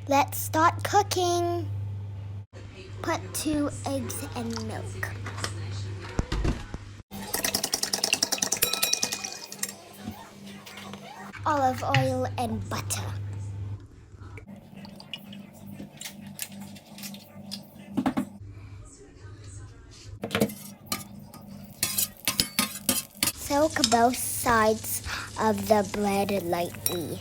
Let's start cooking. Put 2 eggs and milk. Olive oil and butter. Soak both sides of the bread lightly.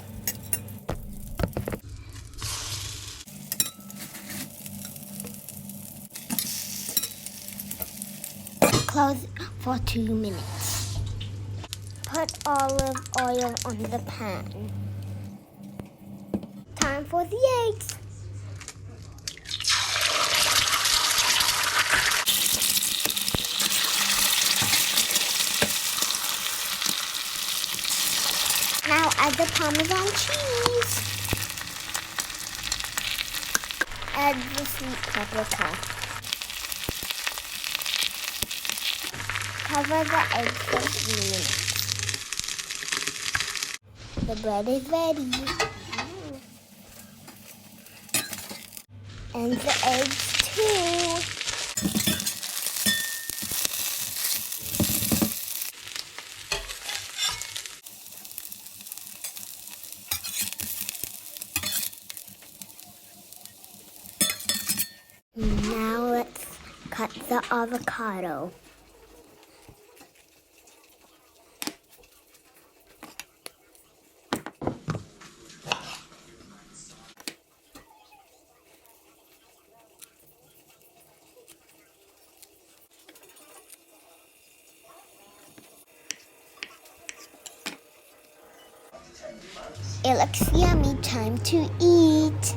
Close for 2 minutes. Put olive oil on the pan. Time for the eggs. Now add the Parmesan cheese. Add the sweet paprika. Cover the eggs for 3 minutes. The bread is ready. And the eggs too. Now let's cut the avocado. It looks yummy. Time to eat.